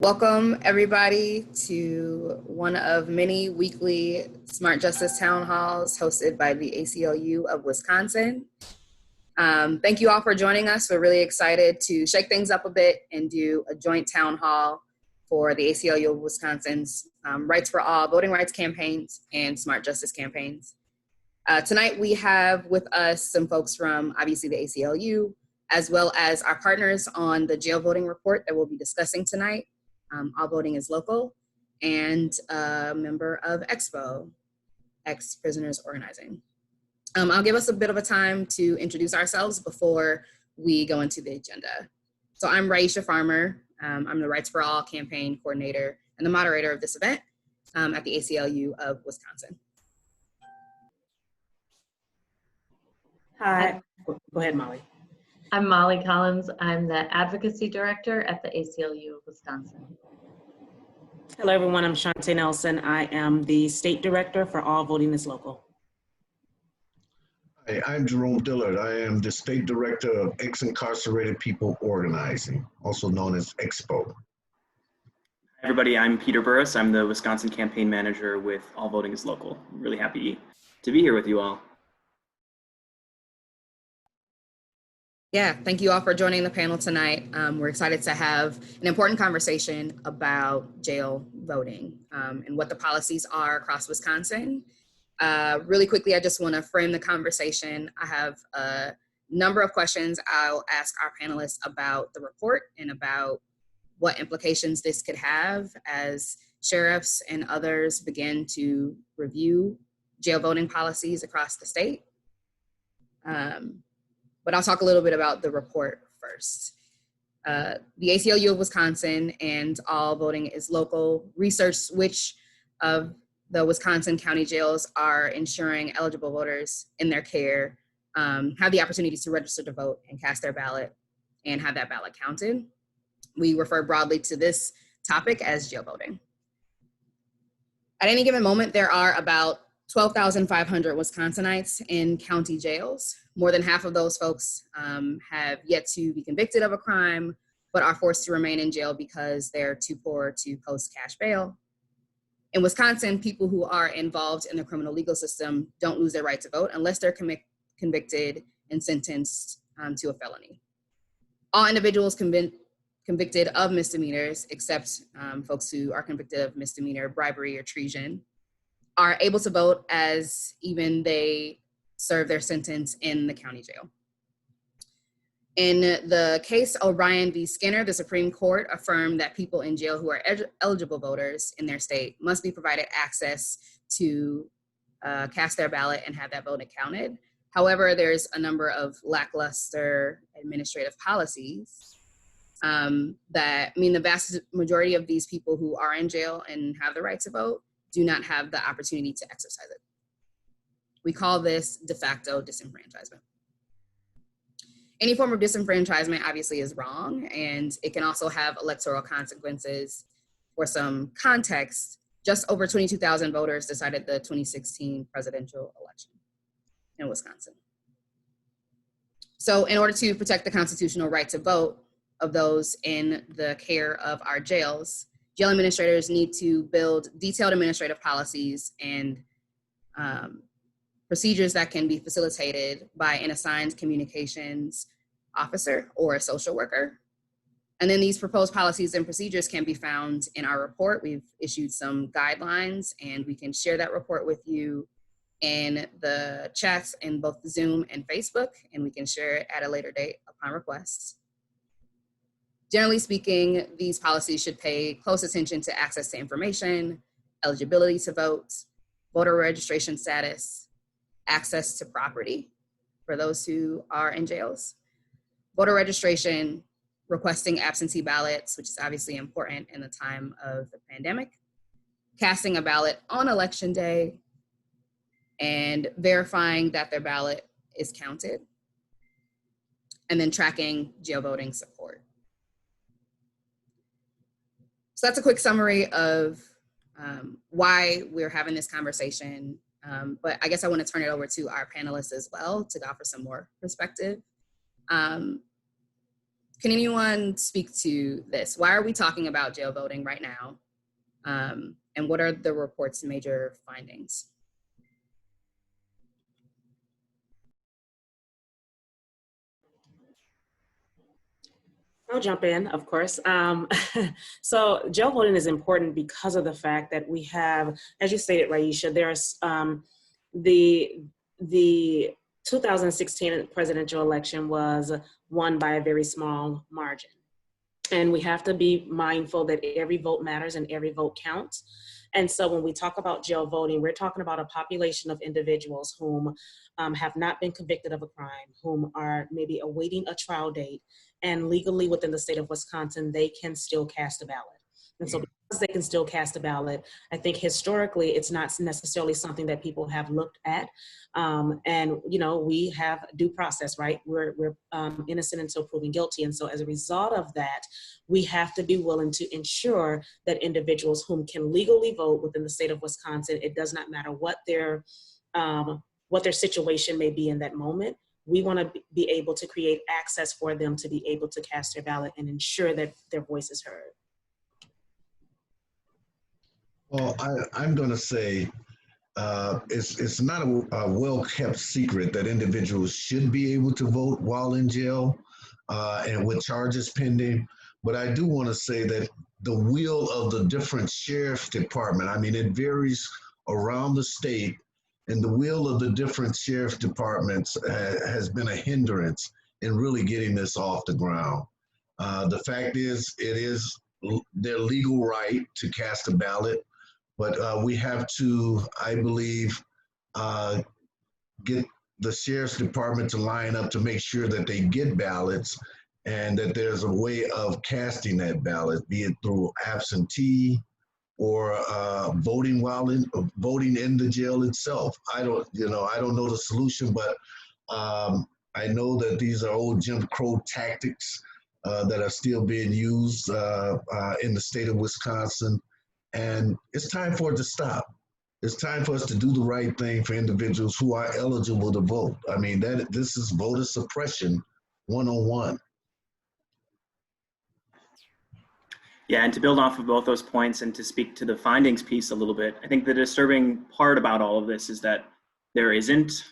Welcome, everybody, to one of many weekly Smart Justice Town Halls hosted by the ACLU of Wisconsin. Thank you all for joining us. We're really excited to shake things up a bit and do a joint town hall for the ACLU of Wisconsin's Rights for All voting rights campaigns and Smart Justice campaigns. Tonight, we have with us some folks from, obviously, the ACLU, as well as our partners on the jail voting report that we'll be discussing tonight. All Voting is Local, and a member of EXPO, Ex-Prisoners Organizing. I'll give us a bit of a time to introduce ourselves before we go into the agenda. So I'm Raisha Farmer. I'm the Rights for All campaign coordinator and the moderator of this event at the ACLU of Wisconsin. Hi, go ahead, Molly. I'm Molly Collins. I'm the Advocacy Director at the ACLU of Wisconsin. Hello, everyone. I'm Shantae Nelson. I am the State Director for All Voting is Local. Hi, I'm Jerome Dillard. I am the State Director of Ex-Incarcerated People Organizing, also known as EXPO. Hi, everybody. I'm Peter Burris. I'm the Wisconsin Campaign Manager with All Voting is Local. I'm really happy to be here with you all. Yeah, thank you all for joining the panel tonight. We're excited to have an important conversation about jail voting and what the policies are across Wisconsin. Really quickly, I just want to frame the conversation. I have a number of questions I'll ask our panelists about the report and about what implications this could have as sheriffs and others begin to review jail voting policies across the state. But I'll talk a little bit about the report first. The ACLU of Wisconsin and All Voting is Local researched which of the Wisconsin county jails are ensuring eligible voters in their care have the opportunity to register to vote and cast their ballot and have that ballot counted. We refer broadly to this topic as jail voting. At any given moment, there are about 12,500 Wisconsinites in county jails. More than half of those folks have yet to be convicted of a crime, but are forced to remain in jail because they're too poor to post cash bail. In Wisconsin, people who are involved in the criminal legal system don't lose their right to vote unless they're convicted and sentenced to a felony. All individuals convicted of misdemeanors, except folks who are convicted of misdemeanor bribery or treason, are able to vote as even they serve their sentence in the county jail. In the case O'Brien v. Skinner, the Supreme Court affirmed that people in jail who are eligible voters in their state must be provided access to cast their ballot and have that vote counted. However, there's a number of lackluster administrative policies that mean the vast majority of these people who are in jail and have the right to vote do not have the opportunity to exercise it. We call this de facto disenfranchisement. Any form of disenfranchisement obviously is wrong, and it can also have electoral consequences. For some context, just over 22,000 voters decided the 2016 presidential election in Wisconsin. So in order to protect the constitutional right to vote of those in the care of our jails, jail administrators need to build detailed administrative policies and procedures that can be facilitated by an assigned communications officer or a social worker. And then these proposed policies and procedures can be found in our report. We've issued some guidelines, and we can share that report with you in the chats in both Zoom and Facebook, and we can share it at a later date upon request. Generally speaking, these policies should pay close attention to access to information, eligibility to vote, voter registration status, access to property for those who are in jails, voter registration, requesting absentee ballots, which is obviously important in the time of the pandemic, casting a ballot on election day, and verifying that their ballot is counted, and then tracking jail voting support. So that's a quick summary of why we're having this conversation. But I guess I want to turn it over to our panelists as well to offer some more perspective. Can anyone speak to this? Why are we talking about jail voting right now? And what are the report's major findings? I'll jump in, of course. So jail voting is important because of the fact that we have, as you stated, Raisha, there's the 2016 presidential election was won by a very small margin. And we have to be mindful that every vote matters and every vote counts. And so when we talk about jail voting, we're talking about a population of individuals whom have not been convicted of a crime, whom are maybe awaiting a trial date, and legally within the state of Wisconsin, they can still cast a ballot. And so because they can still cast a ballot, I think historically it's not necessarily something that people have looked at. And, you know, we have due process, right? We're innocent until proven guilty. And so as a result of that, we have to be willing to ensure that individuals whom can legally vote within the state of Wisconsin, it does not matter what their situation may be in that moment. We want to be able to create access for them to be able to cast their ballot and ensure that their voice is heard. Well, I'm going to say it's not a well-kept secret that individuals should be able to vote while in jail and with charges pending. But I do want to say that the will of the different sheriff's department, I mean, it varies around the state, and the will of the different sheriff's departments has been a hindrance in really getting this off the ground. The fact is, it is their legal right to cast a ballot. But we have to, I believe, get the sheriff's department to line up to make sure that they get ballots and that there's a way of casting that ballot, be it through absentee or voting in the jail itself. I don't know the solution, but I know that these are old Jim Crow tactics that are still being used in the state of Wisconsin. And it's time for it to stop. It's time for us to do the right thing for individuals who are eligible to vote. I mean, this is voter suppression 101. Yeah, and to build off of both those points and to speak to the findings piece a little bit, I think the disturbing part about all of this is that there isn't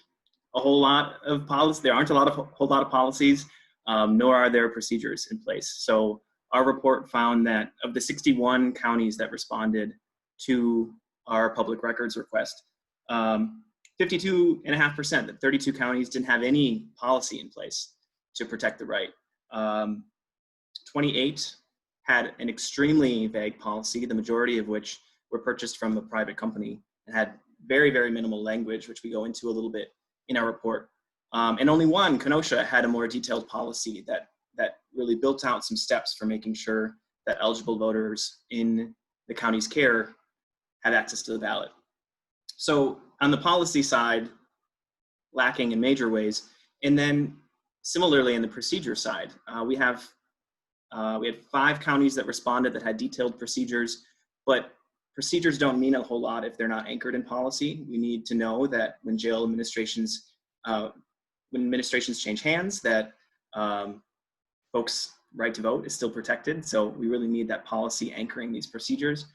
a whole lot of policy. There aren't a whole lot of policies, nor are there procedures in place. So our report found that of the 61 counties that responded to our public records request, 52.5%, that 32 counties didn't have any policy in place to protect the right. 28 had an extremely vague policy, the majority of which were purchased from a private company and had very, very minimal language, which we go into a little bit in our report. And only one, Kenosha, had a more detailed policy that really built out some steps for making sure that eligible voters in the county's care had access to the ballot. So on the policy side, lacking in major ways. And then similarly in the procedure side, we had 5 counties that responded that had detailed procedures, but procedures don't mean a whole lot if they're not anchored in policy. We need to know that when jail administrations, change hands, that folks' right to vote is still protected. So we really need that policy anchoring these procedures.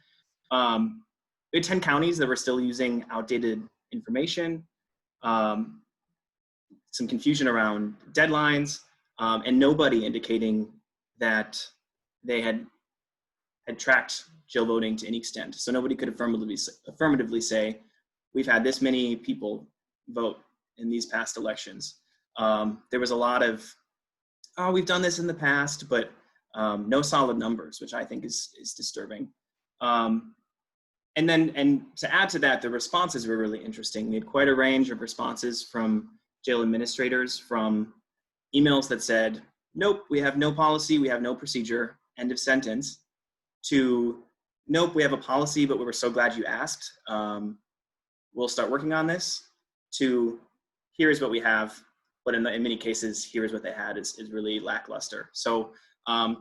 We had 10 counties that were still using outdated information, some confusion around deadlines, and nobody indicating that they had tracked jail voting to any extent. So nobody could affirmatively say, we've had this many people vote in these past elections. There was a lot of, oh, we've done this in the past, but no solid numbers, which I think is disturbing. And to add to that, the responses were really interesting. We had quite a range of responses from jail administrators, from emails that said, nope, we have no policy, we have no procedure, end of sentence, to nope, we have a policy, but we were so glad you asked. We'll start working on this, to here's what we have, but in many cases, here's what they had is really lackluster. So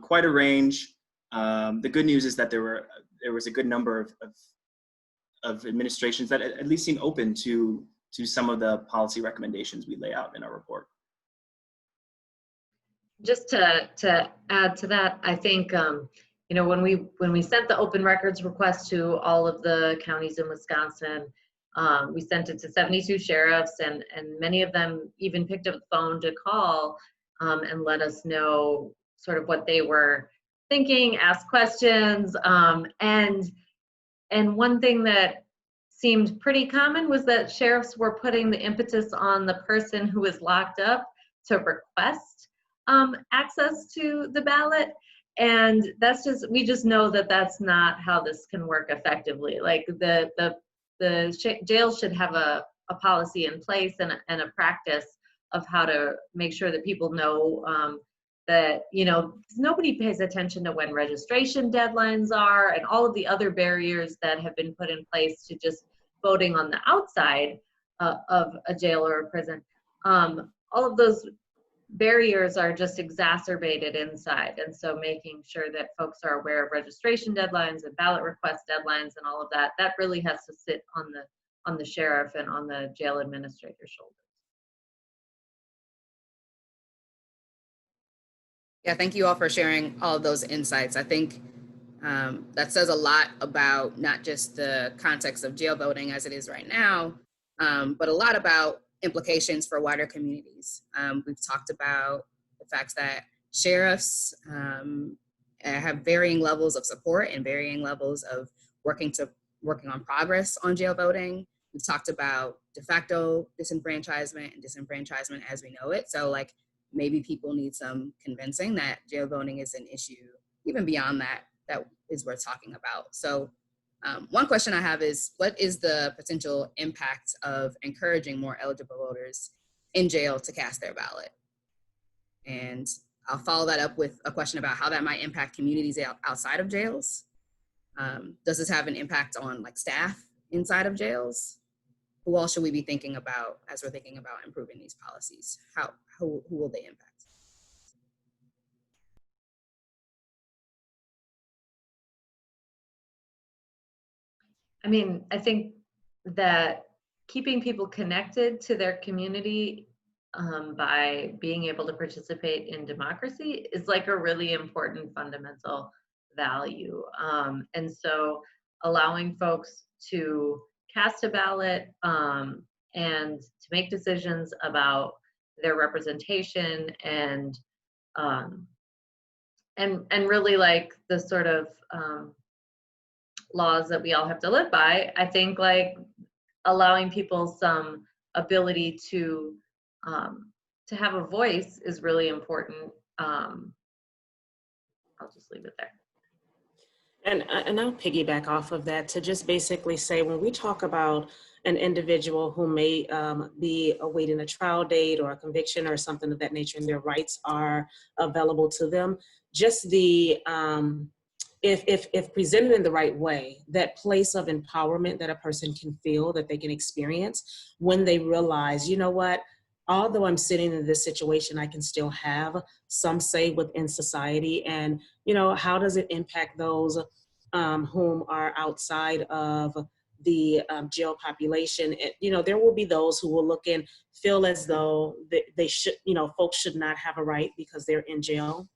quite a range. The good news is that there was a good number of administrations that at least seem open to some of the policy recommendations we lay out in our report. just to add to that, I think, you know, when we sent the open records request to all of the counties in Wisconsin, we sent it to 72 sheriffs, and many of them even picked up the phone to call and let us know sort of what they were thinking, ask questions, and one thing that seemed pretty common was that sheriffs were putting the impetus on the person who was locked up to request access to the ballot. And that's just, we just know that that's not how this can work effectively. Like the jail should have a policy in place and a practice of how to make sure that people know that, you know, nobody pays attention to when registration deadlines are and all of the other barriers that have been put in place to just voting on the outside of a jail or a prison. All of those barriers are just exacerbated inside. And so making sure that folks are aware of registration deadlines and ballot request deadlines and all of that, that really has to sit on the sheriff and on the jail administrator's shoulders. Yeah, thank you all for sharing all of those insights. I think that says a lot about not just the context of jail voting as it is right now, but a lot about implications for wider communities. We've talked about the fact that sheriffs have varying levels of support and varying levels of working on progress on jail voting. We've talked about de facto disenfranchisement and disenfranchisement as we know it. So like maybe people need some convincing that jail voting is an issue, even beyond that is worth talking about. So one question I have is, what is the potential impact of encouraging more eligible voters in jail to cast their ballot? And I'll follow that up with a question about how that might impact communities outside of jails. Does this have an impact on like staff inside of jails? Who else should we be thinking about as we're thinking about improving these policies? Who will they impact? I mean, I think that keeping people connected to their community by being able to participate in democracy is like a really important fundamental value. And so allowing folks to cast a ballot and to make decisions about their representation and really like the sort of laws that we all have to live by, I think like allowing people some ability to have a voice is really important. I'll just leave it there. And I'll piggyback off of that to just basically say, when we talk about an individual who may be awaiting a trial date or a conviction or something of that nature, and their rights are available to them, just the if presented in the right way, that place of empowerment that a person can feel, that they can experience when they realize, you know what, although I'm sitting in this situation, I can still have some say within society. And, you know, how does it impact those whom are outside of the jail population? And, you know, there will be those who will look and feel as though they should, you know, folks should not have a right because they're in jail.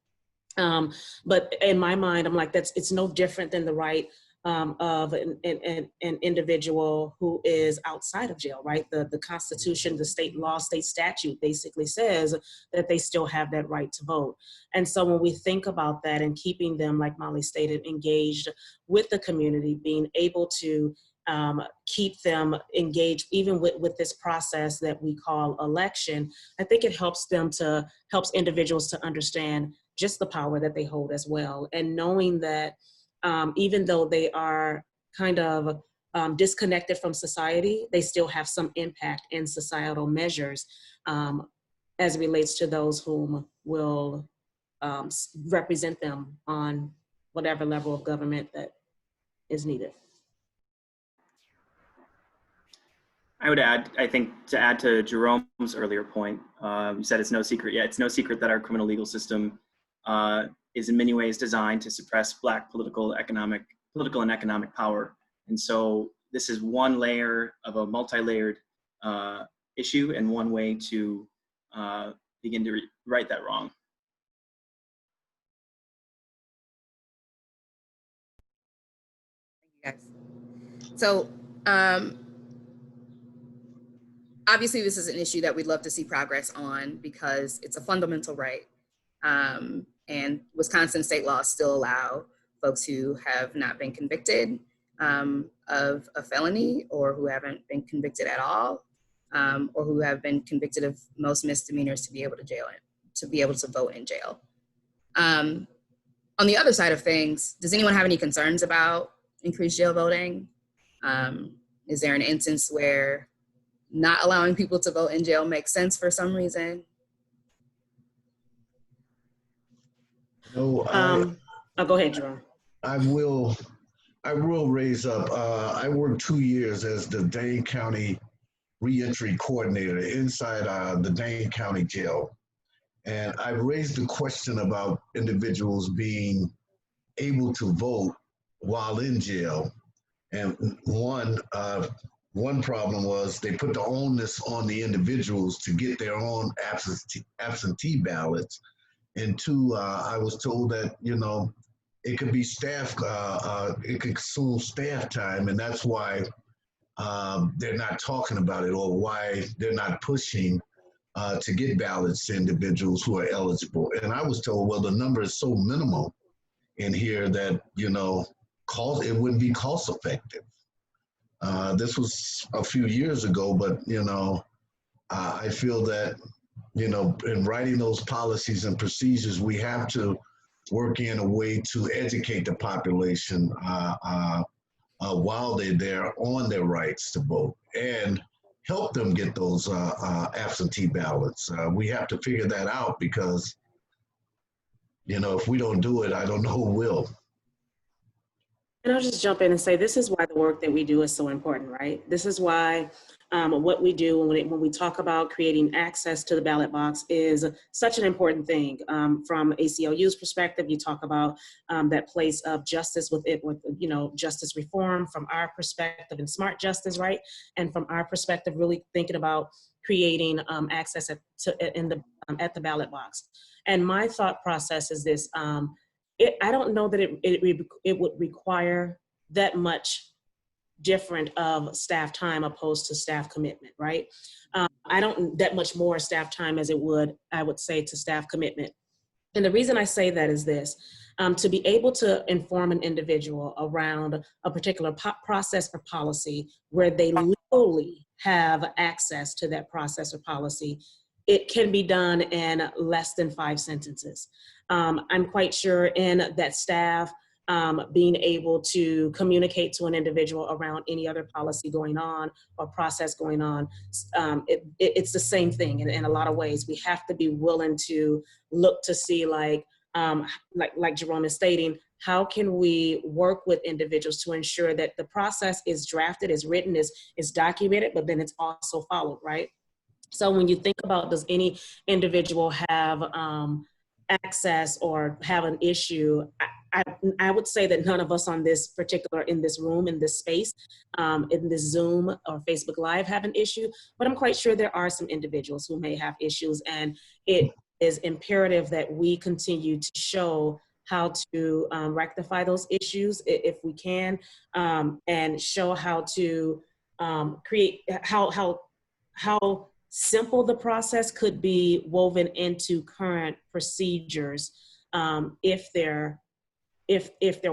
But in my mind, I'm like, it's no different than the right of an individual who is outside of jail, right? The Constitution, the state law, state statute basically says that they still have that right to vote. And so when we think about that and keeping them, like Molly stated, engaged with the community, being able to keep them engaged even with this process that we call election, I think it helps individuals to understand just the power that they hold as well. And knowing that even though they are kind of disconnected from society, they still have some impact in societal measures as it relates to those whom will represent them on whatever level of government that is needed. I would add, I think, to add to Jerome's earlier point, you said it's no secret. Yeah, it's no secret that our criminal legal system is in many ways designed to suppress Black political and economic power. And so this is one layer of a multi-layered issue and one way to begin to right that wrong. Yes. So obviously this is an issue that we'd love to see progress on because it's a fundamental right. And Wisconsin state laws still allow folks who have not been convicted of a felony, or who haven't been convicted at all, or who have been convicted of most misdemeanors to be able to vote in jail. On the other side of things, does anyone have any concerns about increased jail voting? Is there an instance where not allowing people to vote in jail makes sense for some reason? No, go ahead, Jerome. I will raise up. I worked 2 years as the Dane County Reentry Coordinator inside the Dane County Jail. And I raised the question about individuals being able to vote while in jail. And one problem was they put the onus on the individuals to get their own absentee ballots. And two, I was told that, it could be it could consume staff time, and that's why they're not talking about it, or why they're not pushing to get ballots to individuals who are eligible. And I was told, well, the number is so minimal in here that, it wouldn't be cost effective. This was a few years ago, but, I feel that, in writing those policies and procedures, we have to work in a way to educate the population while they're there on their rights to vote, and help them get those absentee ballots. We have to figure that out because, if we don't do it, I don't know who will. And I'll just jump in and say, this is why the work that we do is so important, right? This is why what we do when we talk about creating access to the ballot box is such an important thing. From ACLU's perspective, you talk about that place of justice with justice reform, from our perspective, and smart justice, right? And from our perspective, really thinking about creating access at the ballot box. And my thought process is this. I don't know that it would require that much different of staff time opposed to staff commitment, right? I don't that much more staff time as it would, I would say, to staff commitment. And the reason I say that is this: to be able to inform an individual around a particular process or policy where they legally have access to that process or policy, it can be done in less than 5 sentences. I'm quite sure in that staff being able to communicate to an individual around any other policy going on or process going on, it's the same thing in a lot of ways. We have to be willing to look to see, like Jerome is stating, how can we work with individuals to ensure that the process is drafted, is written, is documented, but then it's also followed, right? So when you think about, does any individual have access or have an issue, I would say that none of us in this room, in this space, in this Zoom or Facebook Live have an issue, but I'm quite sure there are some individuals who may have issues, and it is imperative that we continue to show how to rectify those issues if we can, and show how to create, how simple the process could be woven into current procedures if they're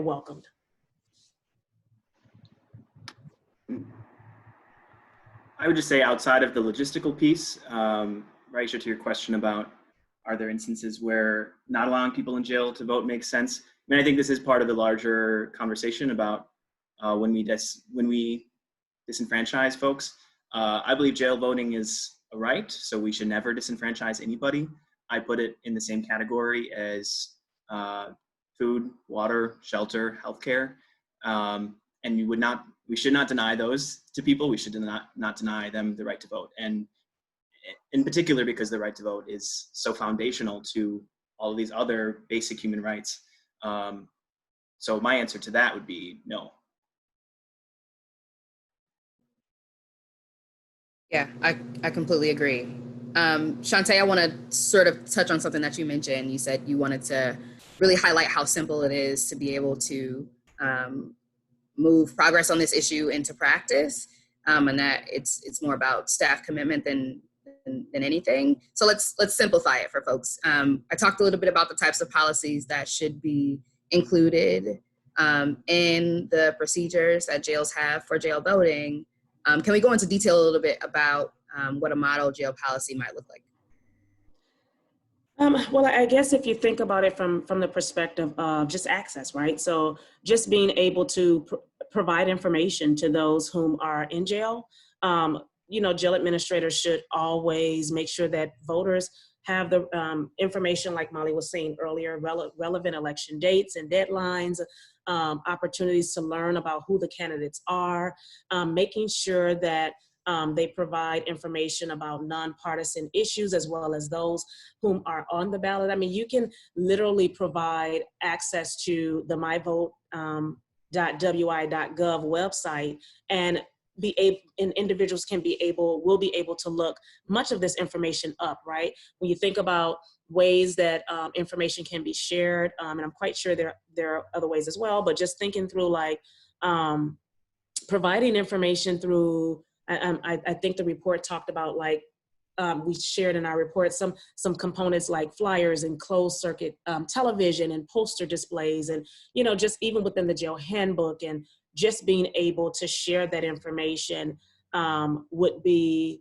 welcomed. I would just say, outside of the logistical piece, Raisha, to your question about are there instances where not allowing people in jail to vote makes sense? I mean, I think this is part of the larger conversation about when we disenfranchise folks. I believe jail voting is a right, so we should never disenfranchise anybody. I put it in the same category as food, water, shelter, healthcare, and we should not deny those to people. We should not deny them the right to vote, and in particular because the right to vote is so foundational to all of these other basic human rights. So my answer to that would be no. Yeah, I completely agree. Shantae, I want to sort of touch on something that you mentioned. You said you wanted to really highlight how simple it is to be able to move progress on this issue into practice, and that it's more about staff commitment than anything. So let's simplify it for folks. I talked a little bit about the types of policies that should be included in the procedures that jails have for jail voting. Can we go into detail a little bit about what a model jail policy might look like? Well, I guess if you think about it from the perspective of just access, right? So just being able to provide information to those whom are in jail. Jail administrators should always make sure that voters have the information, like Molly was saying earlier, relevant election dates and deadlines, opportunities to learn about who the candidates are, making sure that they provide information about nonpartisan issues as well as those whom are on the ballot. I mean, you can literally provide access to the myvote.wi.gov website and individuals will be able to look much of this information up, right? When you think about ways that information can be shared, and I'm quite sure there are other ways as well, but just thinking through like providing information through, I think the report talked about like, we shared in our report some components like flyers and closed circuit television and poster displays, and just even within the jail handbook, and just being able to share that information would be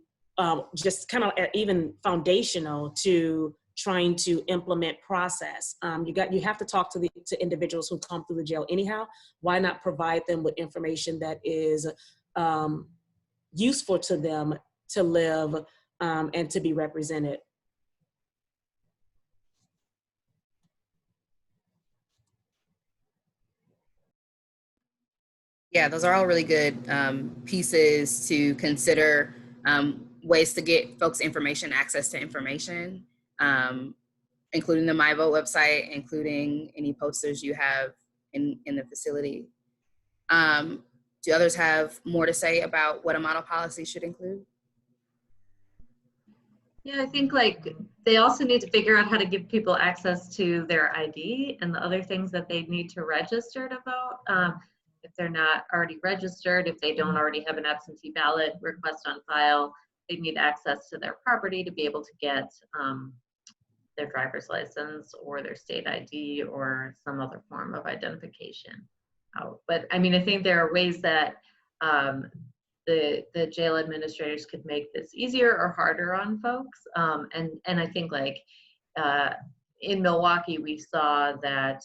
just kind of even foundational to trying to implement process. You have to talk to individuals who come through the jail anyhow. Why not provide them with information that is useful to them to live and to be represented? Yeah, those are all really good pieces to consider, ways to get folks access to information, including the MyVote website, including any posters you have in the facility. Do others have more to say about what a model policy should include? Yeah, I think like they also need to figure out how to give people access to their ID and the other things that they need to register to vote. If they're not already registered, if they don't already have an absentee ballot request on file, they need access to their property to be able to get their driver's license or their state ID or some other form of identification out. But I mean, I think there are ways that the jail administrators could make this easier or harder on folks. And I think like in Milwaukee, we saw that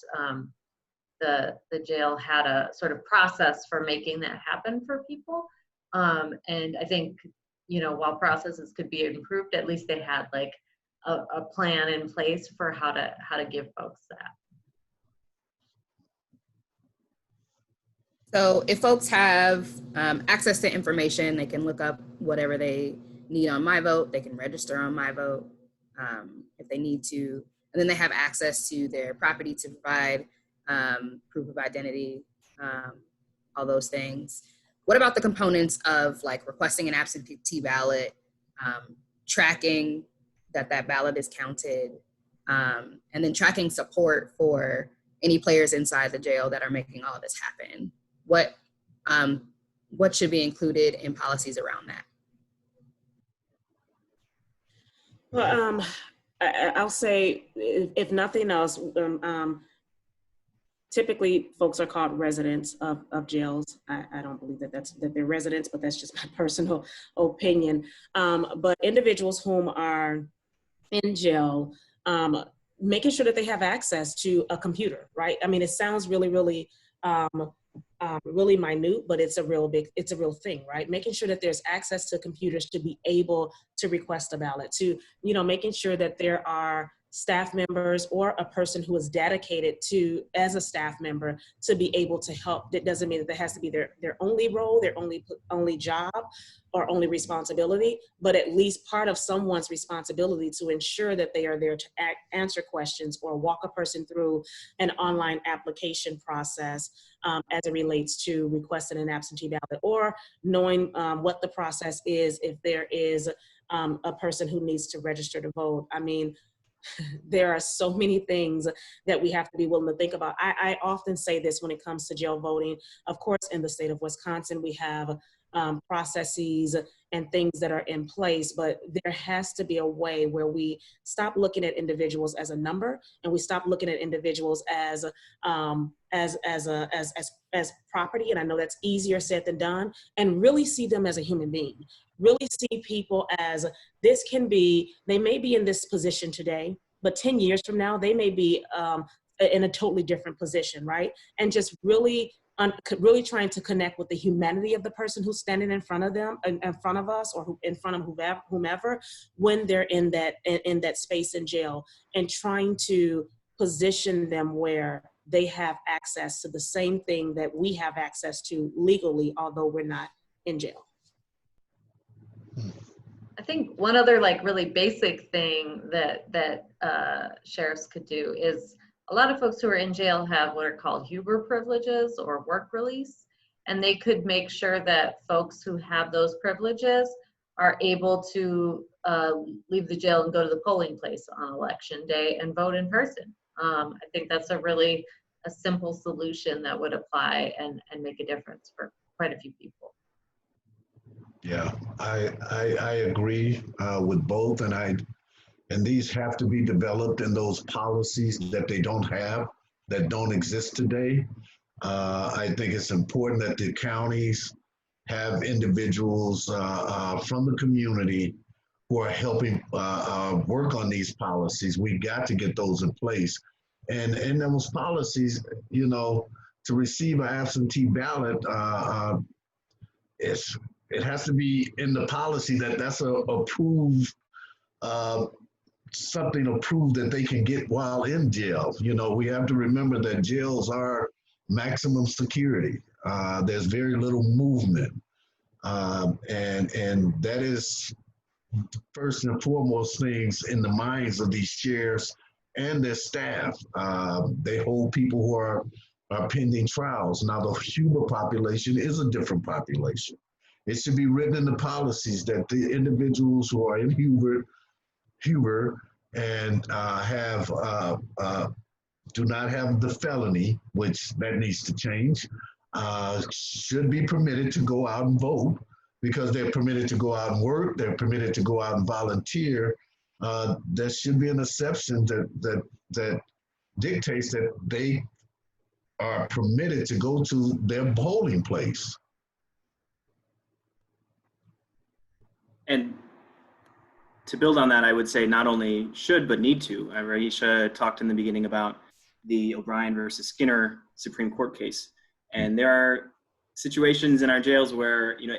the jail had a sort of process for making that happen for people. And I think, while processes could be improved, at least they had like a plan in place for how to give folks that. So if folks have access to information, they can look up whatever they need on MyVote, they can register on MyVote if they need to, and then they have access to their property to provide proof of identity, all those things. What about the components of like requesting an absentee ballot, tracking that ballot is counted, and then tracking support for any players inside the jail that are making all of this happen? What should be included in policies around that? Well, I'll say, if nothing else, typically folks are called residents of jails. I don't believe that they're residents, but that's just my personal opinion. But individuals whom are in jail, making sure that they have access to a computer, right? I mean, it sounds really, really, really minute, but it's a real thing, right? Making sure that there's access to computers to be able to request a ballot, to, making sure that there are staff members or a person who is dedicated to, as a staff member, to be able to help. That doesn't mean that that has to be their only role, their only job or only responsibility, but at least part of someone's responsibility to ensure that they are there to answer questions or walk a person through an online application process as it relates to requesting an absentee ballot, or knowing what the process is if there is a person who needs to register to vote. I mean, there are so many things that we have to be willing to think about. I often say this when it comes to jail voting. Of course, in the state of Wisconsin, we have processes and things that are in place, but there has to be a way where we stop looking at individuals as a number, and we stop looking at individuals as property. And I know that's easier said than done, and really see them as a human being. Really see people as they may be in this position today, but 10 years from now, they may be in a totally different position, right? And just really trying to connect with the humanity of the person who's standing in front of them, in front of us, or in front of whomever, when they're in that space in jail, and trying to position them where they have access to the same thing that we have access to legally, although we're not in jail. I think one other like really basic thing that sheriffs could do is, a lot of folks who are in jail have what are called Huber privileges or work release, and they could make sure that folks who have those privileges are able to leave the jail and go to the polling place on election day and vote in person. I think that's a simple solution that would apply and make a difference for quite a few people. Yeah, I agree with both, and these have to be developed in those policies that don't exist today. I think it's important that the counties have individuals from the community who are helping work on these policies. We got to get those in place. And in those policies, to receive an absentee ballot, it has to be in the policy that's approved, something approved that they can get while in jail. We have to remember that jails are maximum security. There's very little movement. And that is first and foremost things in the minds of these sheriffs and their staff. They hold people who are pending trials. Now, the Huber population is a different population. It should be written in the policies that the individuals who are in Huber and do not have the felony, which that needs to change, should be permitted to go out and vote, because they're permitted to go out and work, they're permitted to go out and volunteer. There should be an exception that dictates that they are permitted to go to their polling place. And to build on that, I would say not only should, but need to. Raisha talked in the beginning about the O'Brien versus Skinner Supreme Court case. And there are situations in our jails where, you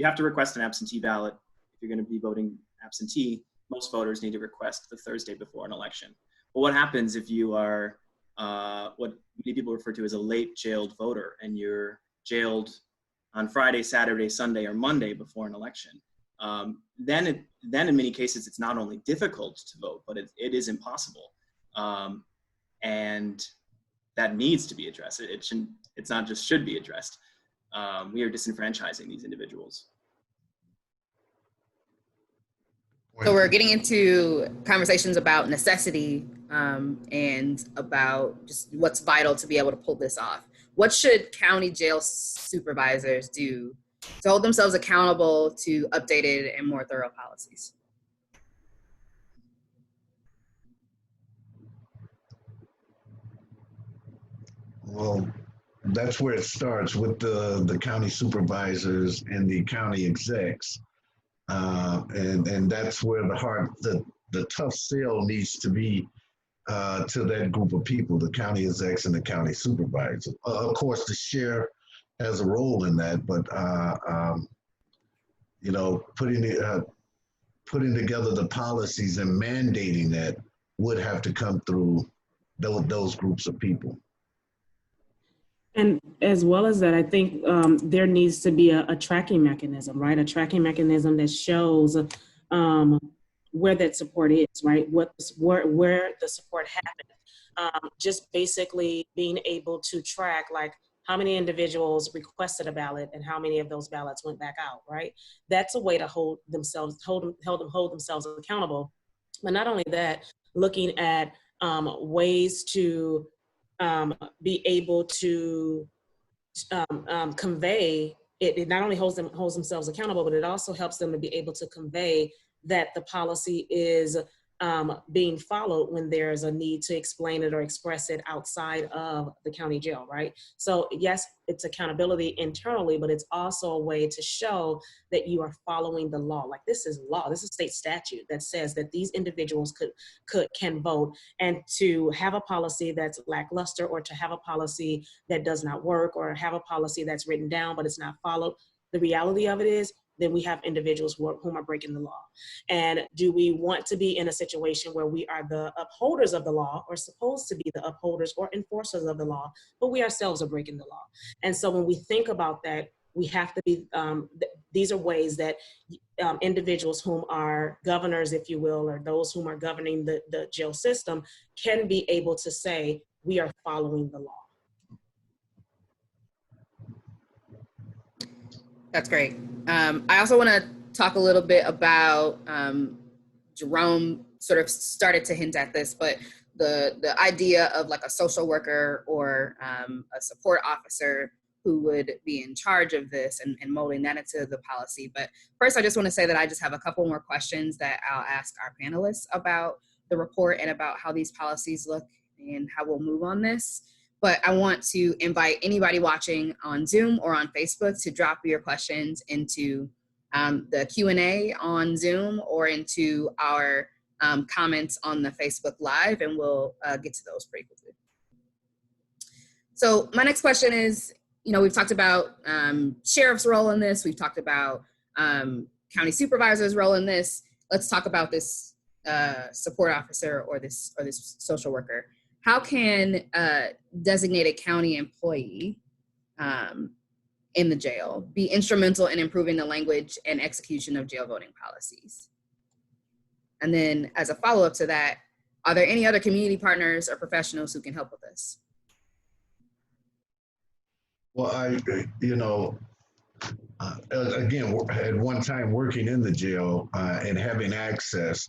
have to request an absentee ballot. If you're going to be voting absentee, most voters need to request the Thursday before an election. But what happens if you are what many people refer to as a late jailed voter, and you're jailed on Friday, Saturday, Sunday, or Monday before an election? Then in many cases, it's not only difficult to vote, but it is impossible. And that needs to be addressed. It's not just should be addressed. We are disenfranchising these individuals. So we're getting into conversations about necessity and about just what's vital to be able to pull this off. What should county jail supervisors do to hold themselves accountable to updated and more thorough policies? Well, that's where it starts with the county supervisors and the county execs. And that's where the tough sell needs to be to that group of people, the county execs and the county supervisors. Of course, the sheriff has a role in that, but putting together the policies and mandating that would have to come through those groups of people. And as well as that, I think there needs to be a tracking mechanism, right? A tracking mechanism that shows where that support is, right? Where the support happened. Just basically being able to track, like, how many individuals requested a ballot and how many of those ballots went back out, right? That's a way to hold themselves accountable But not only that, looking at ways to be able to convey it. It not only holds themselves accountable, but it also helps them to be able to convey that the policy is being followed when there's a need to explain it or express it outside of the county jail, right? So yes, it's accountability internally, but it's also a way to show that you are following the law. Like, this is law, this is state statute that says that these individuals can vote. And to have a policy that's lackluster, or to have a policy that does not work, or have a policy that's written down but it's not followed, the reality of it is then we have individuals whom are breaking the law. And do we want to be in a situation where we are the upholders of the law, or supposed to be the upholders or enforcers of the law, but we ourselves are breaking the law? And so when we think about that, we have to be, these are ways that individuals whom are governors, if you will, or those whom are governing the jail system can be able to say, we are following the law. That's great. I also want to talk a little bit about, Jerome sort of started to hint at this, but the idea of like a social worker or a support officer who would be in charge of this and molding that into the policy. But first, I just want to say that I just have a couple more questions that I'll ask our panelists about the report and about how these policies look and how we'll move on this. But I want to invite anybody watching on Zoom or on Facebook to drop your questions into the Q&A on Zoom or into our comments on the Facebook Live, and we'll get to those pretty quickly. So my next question is, we've talked about sheriff's role in this. We've talked about county supervisor's role in this. Let's talk about this support officer or this social worker. How can a designated county employee in the jail be instrumental in improving the language and execution of jail voting policies? And then as a follow-up to that, are there any other community partners or professionals who can help with this? Well, again, at one time working in the jail and having access,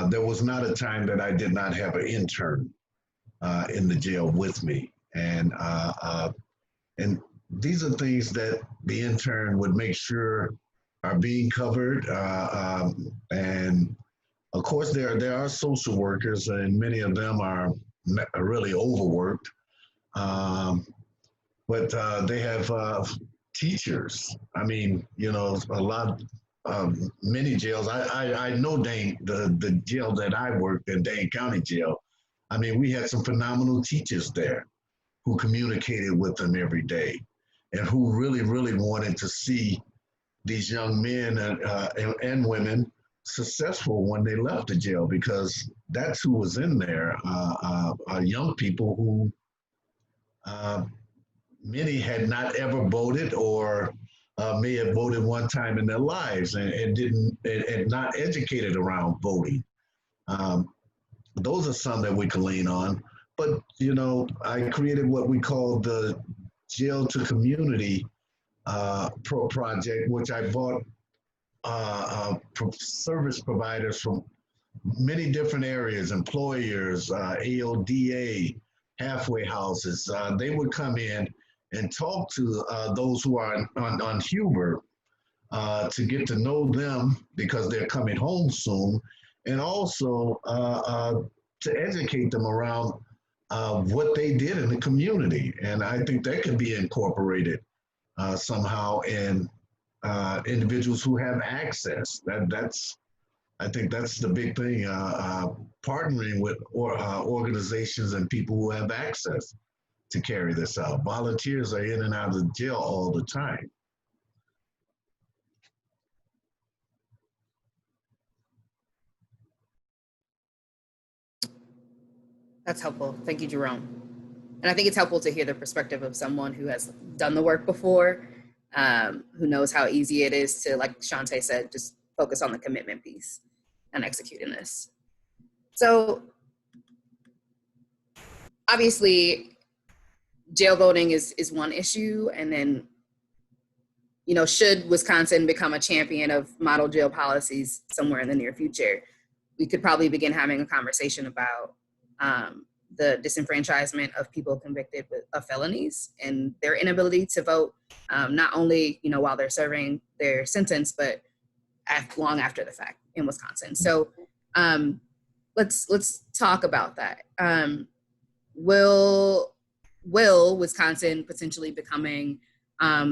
there was not a time that I did not have an intern in the jail with me. And these are things that the intern would make sure are being covered. And of course, there are social workers, and many of them are really overworked. But they have teachers. I mean, a lot, many jails. I know the jail that I worked in, Dane County Jail. I mean, we had some phenomenal teachers there who communicated with them every day and who really, really wanted to see these young men and women successful when they left the jail, because that's who was in there, young people who many had not ever voted or may have voted one time in their lives and not educated around voting. Those are some that we can lean on. But, I created what we call the Jail to Community project, which I bought service providers from many different areas, employers, AODA, halfway houses. They would come in and talk to those who are on Huber to get to know them because they're coming home soon, and also to educate them around what they did in the community. And I think that can be incorporated somehow in individuals who have access. I think that's the big thing, partnering with organizations and people who have access to carry this out. Volunteers are in and out of the jail all the time. That's helpful. Thank you, Jerome. And I think it's helpful to hear the perspective of someone who has done the work before, who knows how easy it is to, like Shantae said, just focus on the commitment piece and executing this. So obviously, jail voting is one issue. And then, should Wisconsin become a champion of model jail policies somewhere in the near future? we could probably begin having a conversation about the disenfranchisement of people convicted of felonies and their inability to vote, not only, you know, while they're serving their sentence, but long after the fact in Wisconsin. So let's talk about that. Will Wisconsin potentially becoming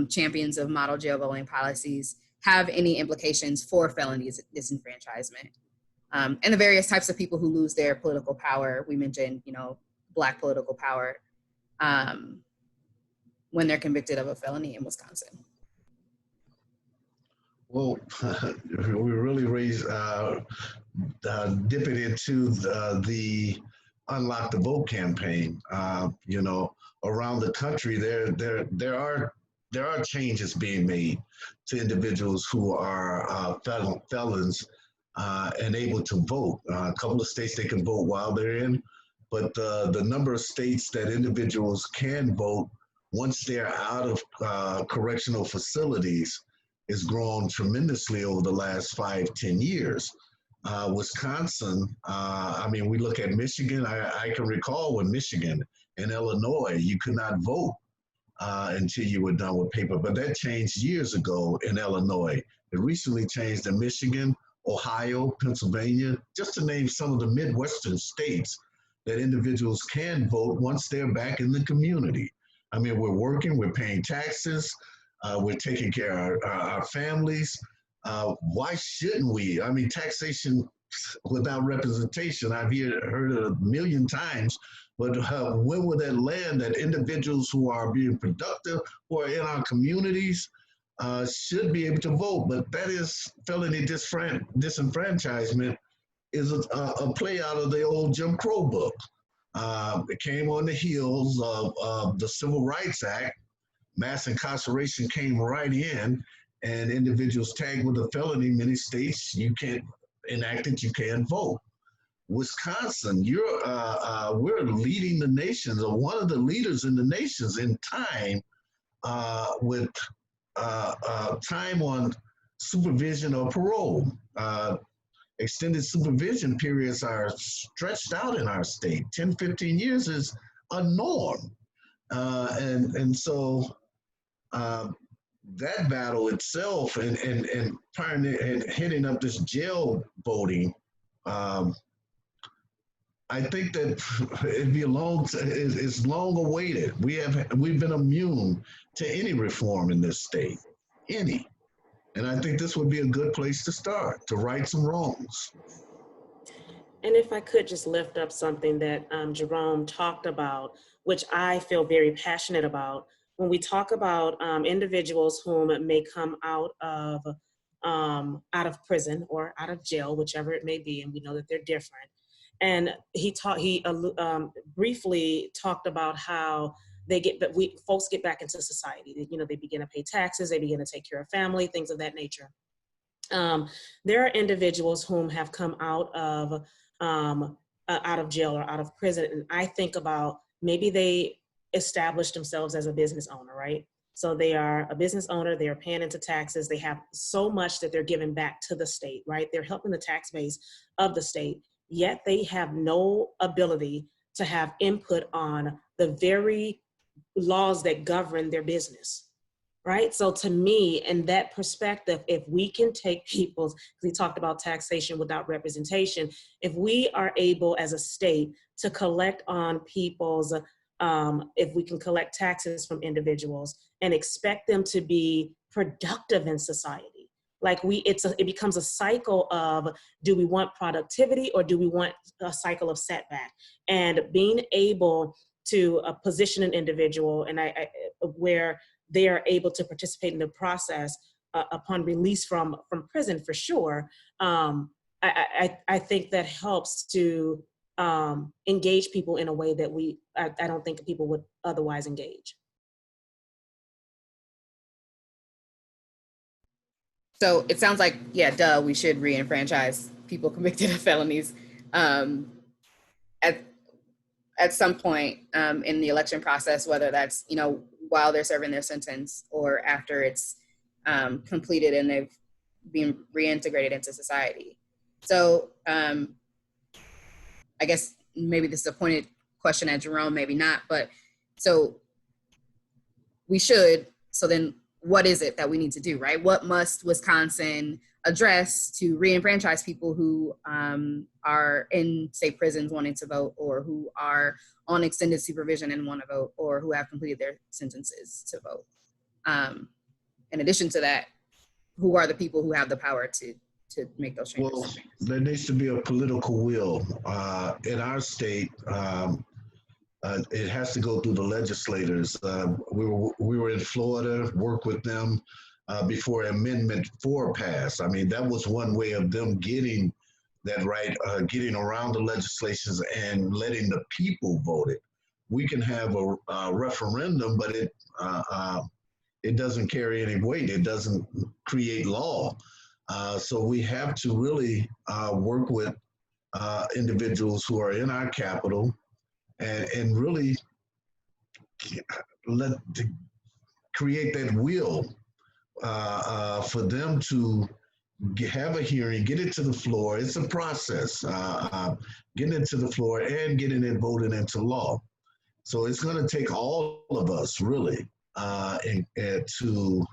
champions of model jail voting policies have any implications for felony disenfranchisement? And the various types of people who lose their political power. We mentioned, you know, Black political power when they're convicted of a felony in Wisconsin. Well, we really dip it into the Unlock the Vote campaign. You know, around the country, there are changes being made to individuals who are felons and able to vote. A couple of states they can vote while they're in, but the number of states that individuals can vote once they're out of correctional facilities has grown tremendously over the last 5-10 years. Wisconsin, I mean, we look at Michigan. I can recall when Michigan and Illinois, you could not vote until you were done with paper, but that changed years ago in Illinois. It recently changed in Michigan, Ohio, Pennsylvania, just to name some of the Midwestern states that individuals can vote once they're back in the community. I mean, we're working, we're paying taxes, we're taking care of our families. Why shouldn't we? I mean, taxation without representation, I've heard it a million times, but when will that land that individuals who are being productive, who are in our communities, should be able to vote? But that is felony disenfranchisement is a play out of the old Jim Crow book. It came on the heels of the Civil Rights Act. Mass incarceration came right in, and individuals tagged with a felony, many states, you can't enact it, you can't vote. Wisconsin, we're leading the nations, or one of the leaders in the nations in time with time on supervision or parole. Extended supervision periods are stretched out in our state. 10, 15 years is a norm. And so that battle itself and hitting up this jail voting, I think that it's long awaited. We've been immune to any reform in this state, any. And I think this would be a good place to start, to right some wrongs. And if I could just lift up something that Jerome talked about, which I feel very passionate about, when we talk about individuals whom may come out of prison or out of jail, whichever it may be, and we know that they're different. And he briefly talked about how folks get back into society. You know, they begin to pay taxes, they begin to take care of family, things of that nature. There are individuals whom have come out of jail or out of prison, and I think about maybe they established themselves as a business owner, right? So they are a business owner, they are paying into taxes, they have so much that they're giving back to the state, right? They're helping the tax base of the state, yet they have no ability to have input on the very laws that govern their business, right? So to me, in that perspective, if we can take we talked about taxation without representation, if we are able as a state to collect on people's, if we can collect taxes from individuals and expect them to be productive in society, like it becomes a cycle of, do we want productivity or do we want a cycle of setback? And being able to position an individual and where they are able to participate in the process upon release from prison, for sure. I think that helps to engage people in a way that I don't think people would otherwise engage. So it sounds like, yeah, we should re-enfranchise people convicted of felonies at some point in the election process, whether that's, you know, while they're serving their sentence or after it's completed and they've been reintegrated into society. So I guess maybe this is a pointed question at Jerome, maybe not, but so we should, so then what is it that we need to do, right? What must Wisconsin address to re-enfranchise people who are in state prisons wanting to vote, or who are on extended supervision and want to vote, or who have completed their sentences to vote? In addition to that, who are the people who have the power to make those changes? Well, there needs to be a political will. In our state, it has to go through the legislators. We were in Florida, worked with them before Amendment 4 passed. I mean, that was one way of them getting that right, getting around the legislations and letting the people vote it. We can have a referendum, but it doesn't carry any weight. It doesn't create law. So we have to really work with individuals who are in our capital and really create that will for them to have a hearing, get it to the floor. It's a process, getting it to the floor and getting it voted into law. So it's going to take all of us really to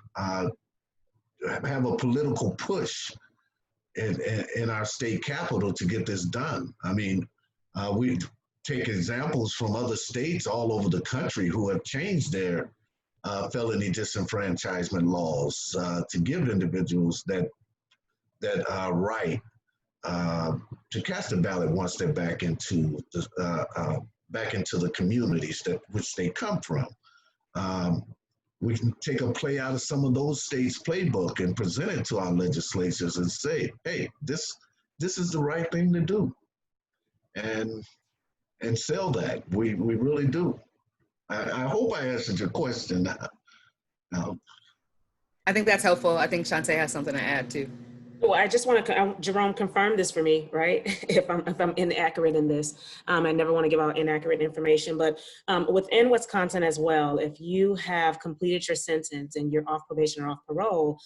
have a political push in our state capital to get this done. I mean, we take examples from other states all over the country who have changed their felony disenfranchisement laws to give individuals that right to cast a ballot once they're back into the communities which they come from. We can take a play out of some of those states' playbook and present it to our legislatures and say, hey, this is the right thing to do. And sell that. We really do. I hope I answered your question. I think that's helpful. I think Shantae has something to add too. Well, I just want to, Jerome, confirm this for me, right? If I'm inaccurate in this, I never want to give out inaccurate information, but within Wisconsin as well, if you have completed your sentence and you're off probation or off parole,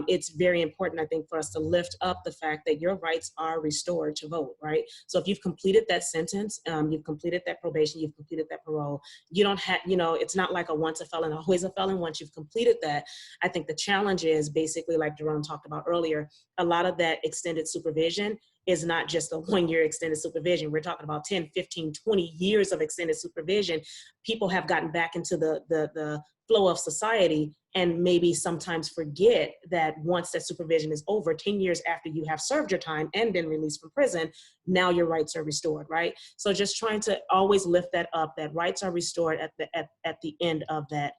it's very important, I think, for us to lift up the fact that your rights are restored to vote, right? So if you've completed that sentence, you've completed that probation, you've completed that parole, you don't have, it's not like a once a felon, always a felon. Once you've completed that, I think the challenge is basically, like Jerome talked about earlier, a lot of that extended supervision is not just a 1-year extended supervision. We're talking about 10, 15, 20 years of extended supervision. People have gotten back into the flow of society and maybe sometimes forget that once that supervision is over, 10 years after you have served your time and been released from prison, now your rights are restored, right? So just trying to always lift that up, that rights are restored at the end of that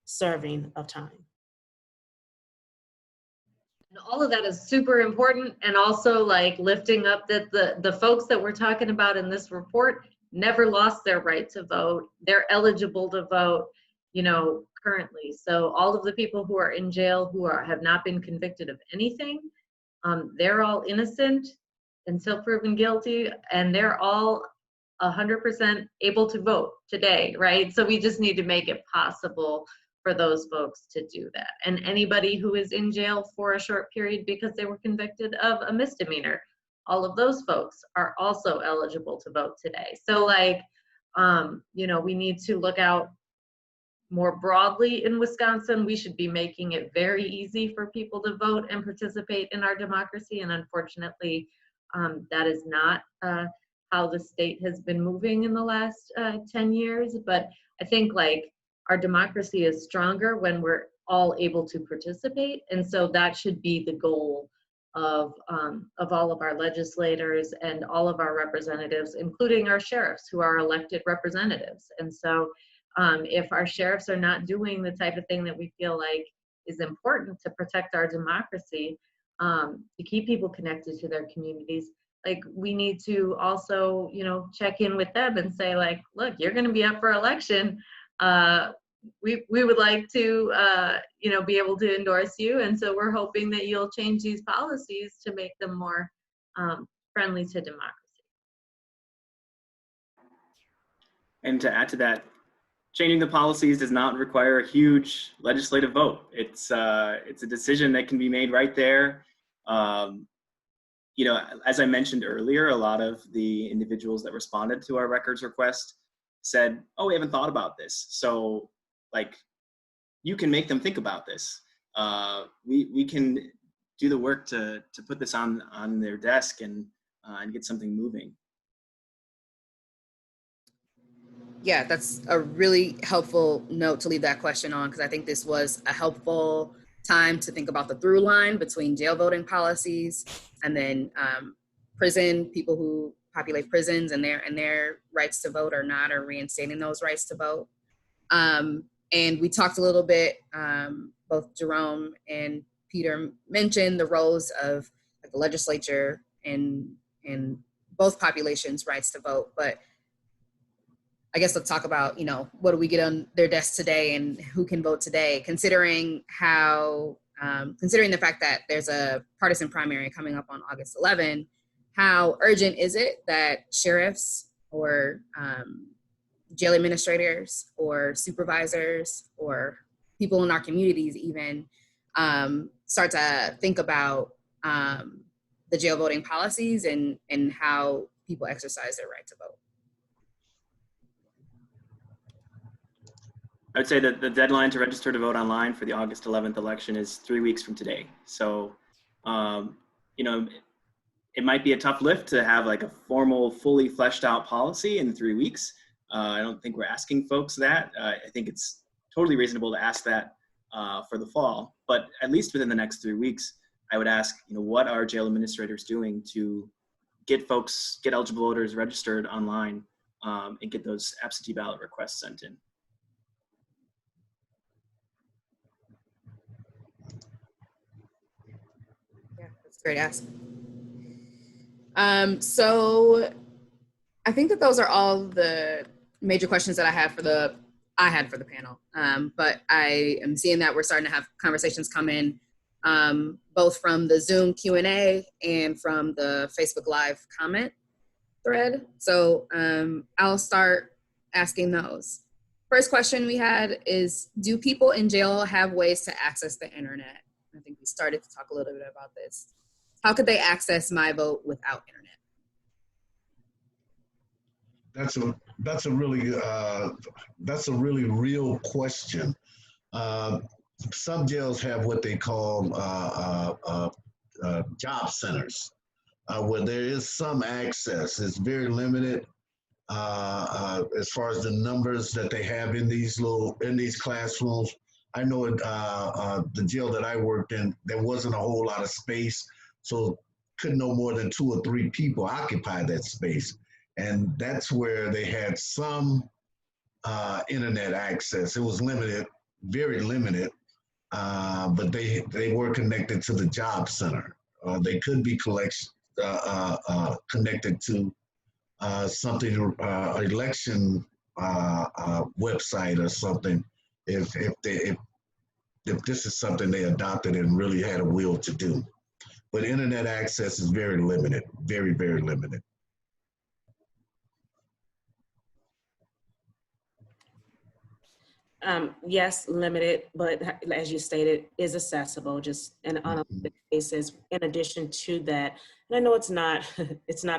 serving of time. And all of that is super important, and also like lifting up that the folks that we're talking about in this report never lost their right to vote. They're eligible to vote, currently. So all of the people who are in jail who have not been convicted of anything, they're all innocent until proven guilty, and they're all 100% able to vote today, right? So we just need to make it possible for those folks to do that. And anybody who is in jail for a short period because they were convicted of a misdemeanor, all of those folks are also eligible to vote today. So we need to look out more broadly in Wisconsin. We should be making it very easy for people to vote and participate in our democracy. And unfortunately, that is not how the state has been moving in the last 10 years. But I think our democracy is stronger when we're all able to participate. And so that should be the goal of all of our legislators and all of our representatives, including our sheriffs who are elected representatives. And so if our sheriffs are not doing the type of thing that we feel like is important to protect our democracy, to keep people connected to their communities, we need to also, check in with them and say look, you're going to be up for election. We would like to, be able to endorse you. And so we're hoping that you'll change these policies to make them more friendly to democracy. And to add to that, changing the policies does not require a huge legislative vote. It's a decision that can be made right there. you know, as I mentioned earlier, a lot of the individuals that responded to our records request said, oh, we haven't thought about this. So like, you can make them think about this. We can do the work to put this on their desk and get something moving. Yeah, that's a really helpful note to leave that question on, because I think this was a helpful time to think about the through line between jail voting policies and then prison, people who populate prisons and their rights to vote or not, or reinstating those rights to vote. And we talked a little bit, both Jerome and Peter mentioned the roles of the legislature in both populations' rights to vote. But I guess let's talk about, you know, what do we get on their desks today and who can vote today, considering how, considering the fact that there's a partisan primary coming up on August 11, how urgent is it that sheriffs or jail administrators or supervisors or people in our communities even start to think about the jail voting policies and how people exercise their right to vote? I would say that the deadline to register to vote online for the August 11th election is 3 weeks from today. So, you know, it might be a tough lift to have like a formal, fully fleshed out policy in 3 weeks. I don't think we're asking folks that. I think it's totally reasonable to ask that for the fall, but at least within the next 3 weeks, I would ask, you know, what are jail administrators doing to get eligible voters registered online and get those absentee ballot requests sent in. Yeah, that's a great ask. So I think that those are all the major questions that I had for the panel. But I am seeing that we're starting to have conversations come in, both from the Zoom Q&A and from the Facebook Live comment thread. So I'll start asking those. First question we had is, do people in jail have ways to access the internet? I think we started to talk a little bit about this. How could they access My Vote without internet? That's a really real question. Some jails have what they call job centers, where there is some access. It's very limited as far as the numbers that they have in these classrooms. I know the jail that I worked in, there wasn't a whole lot of space, so couldn't no more than 2 or 3 people occupy that space. And that's where they had some internet access. It was limited, very limited, but they were connected to the job center. They could be connected to something, election website or something, if this is something they adopted and really had a will to do. But internet access is very limited, very, very limited. Yes, limited, but as you stated, is accessible just on a basis. In addition to that, and I know it's not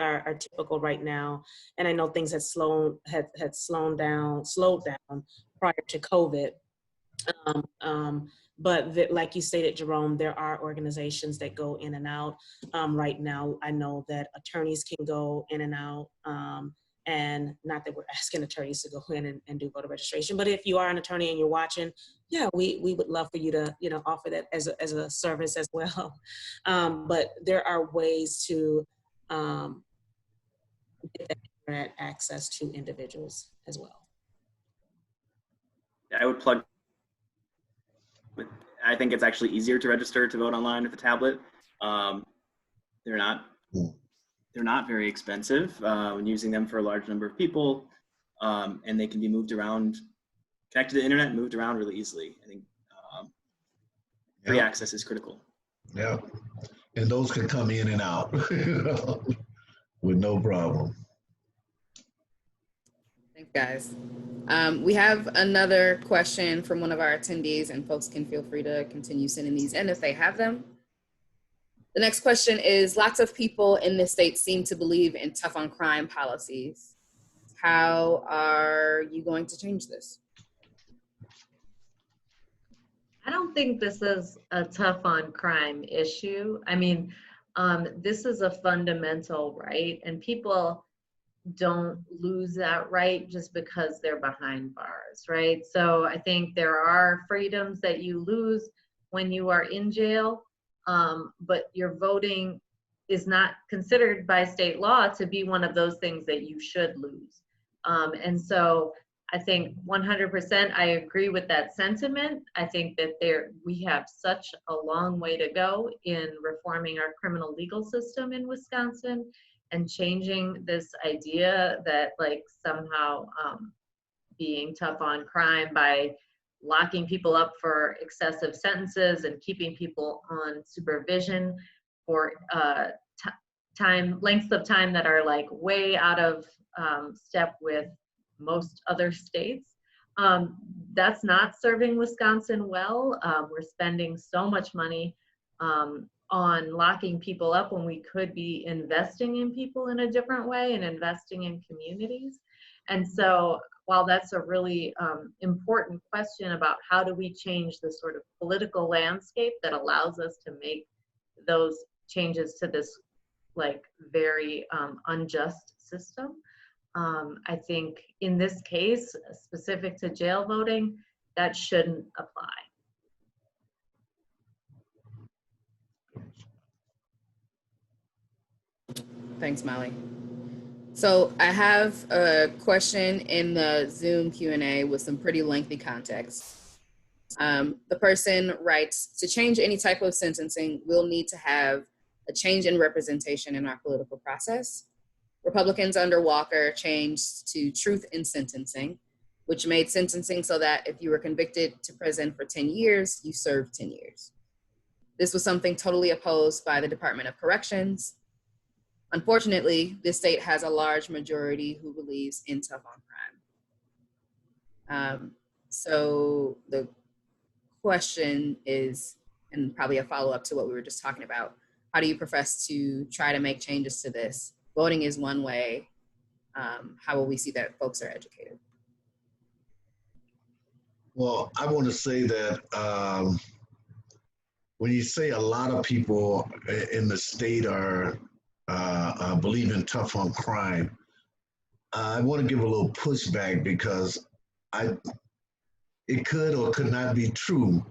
our typical right now, and I know things had slowed down prior to COVID. But like you stated, Jerome, there are organizations that go in and out. Right now, I know that attorneys can go in and out. And not that we're asking attorneys to go in and do voter registration, but if you are an attorney and you're watching, yeah, we would love for you to, you know, offer that as a service as well. But there are ways to get that internet access to individuals as well. I would plug, I think it's actually easier to register to vote online with a tablet. They're not very expensive when using them for a large number of people, and they can be moved around, connected to the internet, moved around really easily. I think free access is critical. Yeah, and those can come in and out with no problem. Thanks, guys. We have another question from one of our attendees, and folks can feel free to continue sending these in if they have them. The next question is, lots of people in this state seem to believe in tough on crime policies. How are you going to change this? I don't think this is a tough on crime issue. I mean, this is a fundamental right, and people don't lose that right just because they're behind bars, right? So I think there are freedoms that you lose when you are in jail, but your voting is not considered by state law to be one of those things that you should lose. And so I think 100% I agree with that sentiment. I think that we have such a long way to go in reforming our criminal legal system in Wisconsin and changing this idea that like somehow being tough on crime by locking people up for excessive sentences and keeping people on supervision for lengths of time that are like way out of step with most other states. That's not serving Wisconsin well. We're spending so much money on locking people up when we could be investing in people in a different way and investing in communities. And so while that's a really important question about how do we change the sort of political landscape that allows us to make those changes to this like very unjust system, I think in this case, specific to jail voting, that shouldn't apply. Thanks, Molly. So I have a question in the Zoom Q&A with some pretty lengthy context. The person writes, to change any type of sentencing, we'll need to have a change in representation in our political process. Republicans under Walker changed to truth in sentencing, which made sentencing so that if you were convicted to prison for 10 years, you served 10 years. This was something totally opposed by the Department of Corrections. Unfortunately, this state has a large majority who believes in tough on crime. So the question is, and probably a follow-up to what we were just talking about, how do you profess to try to make changes to this? Voting is one way. How will we see that folks are educated? Well, I want to say that when you say a lot of people in the state are believing tough on crime, I want to give a little pushback because it could or could not be true.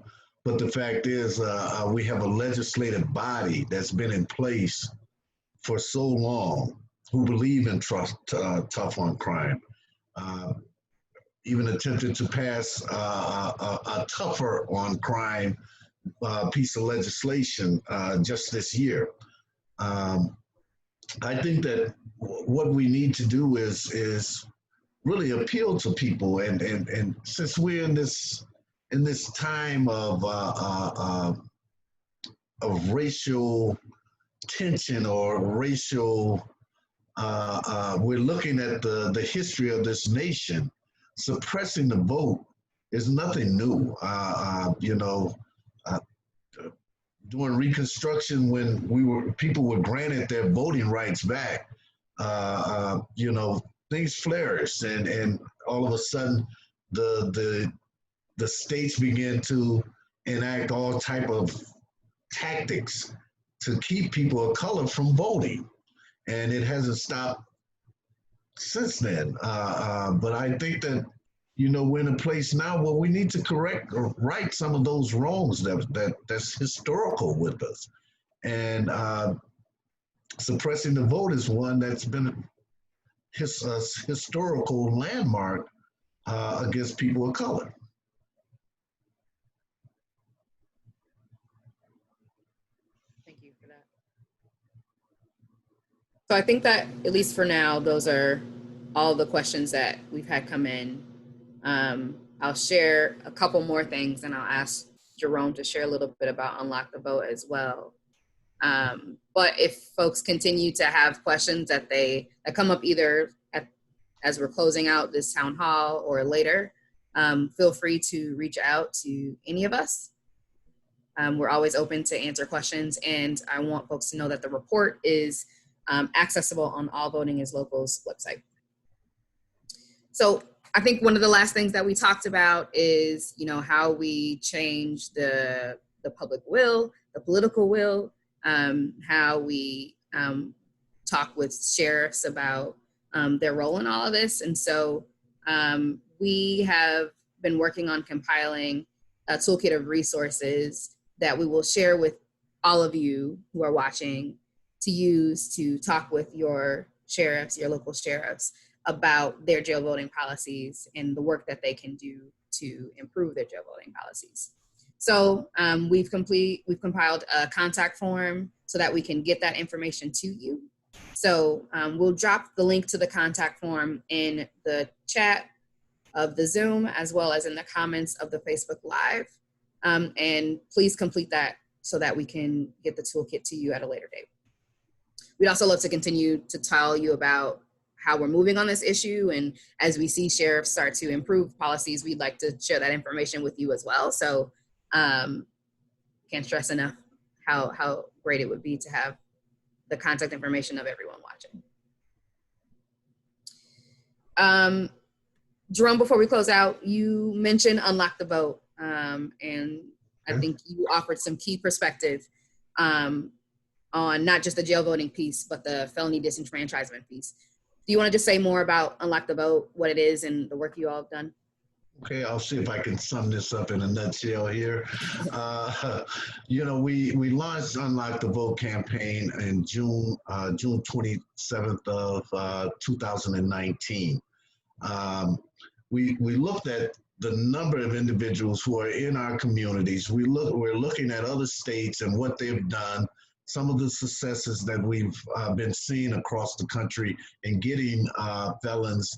But the fact is, we have a legislative body that's been in place for so long who believe in tough on crime. Even attempted to pass a tougher on crime piece of legislation just this year. I think that what we need to do is really appeal to people, and since we're in this time of racial tension or racial, we're looking at the history of this nation. Suppressing the vote is nothing new. During Reconstruction, when people were granted their voting rights back, things flourished, and all of a sudden, the states began to enact all type of tactics to keep people of color from voting, and it hasn't stopped since then. But I think that we're in a place now where we need to correct or right some of those wrongs that's historical with us, and suppressing the vote is one that's been a historical landmark against people of color. Thank you for that. So I think that, at least for now, those are all the questions that we've had come in. I'll share a couple more things, and I'll ask Jerome to share a little bit about Unlock the Vote as well. But if folks continue to have questions that come up either as we're closing out this town hall or later, feel free to reach out to any of us. We're always open to answer questions, and I want folks to know that the report is accessible on All Voting is Local's website. So I think one of the last things that we talked about is, how we change the public will, the political will, how we talk with sheriffs about their role in all of this. And so we have been working on compiling a toolkit of resources that we will share with all of you who are watching to use to talk with your sheriffs, your local sheriffs, about their jail voting policies and the work that they can do to improve their jail voting policies. So we've compiled a contact form so that we can get that information to you. So we'll drop the link to the contact form in the chat of the Zoom, as well as in the comments of the Facebook Live. And please complete that so that we can get the toolkit to you at a later date. We'd also love to continue to tell you about how we're moving on this issue. And as we see sheriffs start to improve policies, we'd like to share that information with you as well. So can't stress enough how great it would be to have the contact information of everyone watching. Jerome, before we close out, you mentioned Unlock the Vote. And I think you offered some key perspective on not just the jail voting piece, but the felony disenfranchisement piece. Do you want to just say more about Unlock the Vote, what it is, and the work you all have done? Okay, I'll see if I can sum this up in a nutshell here. We launched Unlock the Vote campaign in June 27th of 2019. We looked at the number of individuals who are in our communities. We're looking at other states and what they've done, some of the successes that we've been seeing across the country in getting felons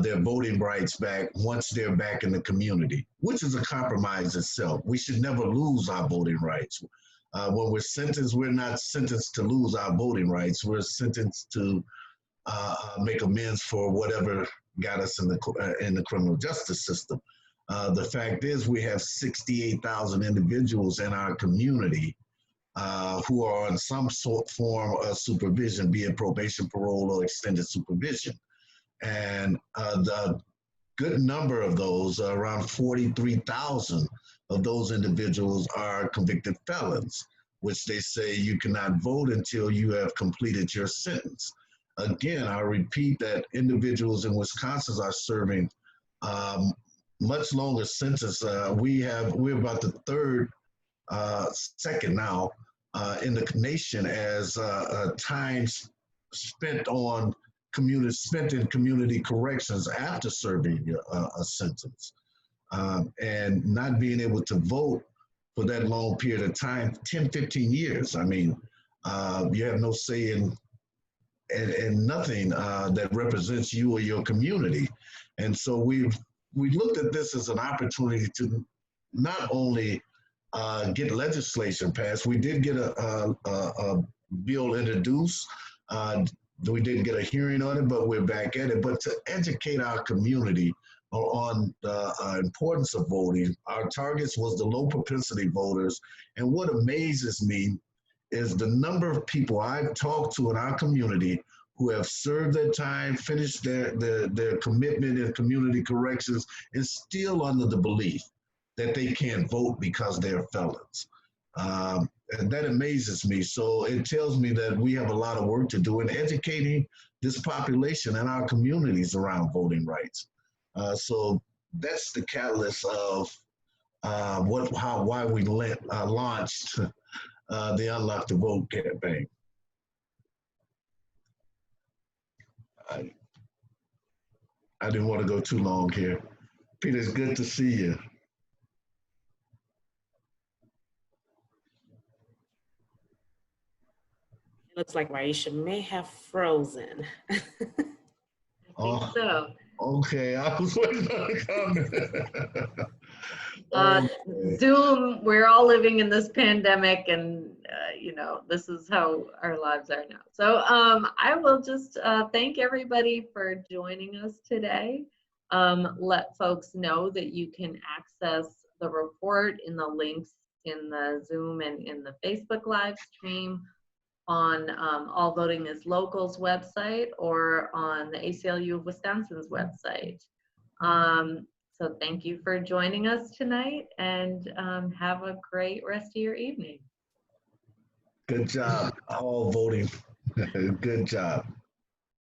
their voting rights back once they're back in the community, which is a compromise itself. We should never lose our voting rights. When we're sentenced, we're not sentenced to lose our voting rights. We're sentenced to make amends for whatever got us in the criminal justice system. The fact is, we have 68,000 individuals in our community who are on some form of supervision, be it probation, parole, or extended supervision. And the good number of those, around 43,000 of those individuals, are convicted felons, which they say you cannot vote until you have completed your sentence. Again, I repeat that individuals in Wisconsin are serving much longer sentences. We're about the second now in the nation as time spent in community corrections after serving a sentence, and not being able to vote for that long period of time, 10, 15 years. I mean, you have no say in nothing that represents you or your community. And so we looked at this as an opportunity to not only get legislation passed. We did get a bill introduced. We didn't get a hearing on it, but we're back at it. But to educate our community on the importance of voting, our targets was the low propensity voters. And what amazes me is the number of people I've talked to in our community who have served their time, finished their commitment in community corrections, and still under the belief that they can't vote because they're felons. And that amazes me. So it tells me that we have a lot of work to do in educating this population and our communities around voting rights. So that's the catalyst of why we launched the Unlock the Vote campaign. I didn't want to go too long here. Peter, it's good to see you. Looks like Raisha may have frozen. I think so. Okay, I was waiting on a comment. Zoom, we're all living in this pandemic, and this is how our lives are now. So I will just thank everybody for joining us today. Let folks know that you can access the report in the links in the Zoom and in the Facebook live stream, on All Voting is Local's website, or on the ACLU of Wisconsin's website. So thank you for joining us tonight, and have a great rest of your evening. Good job, all voting. Good job.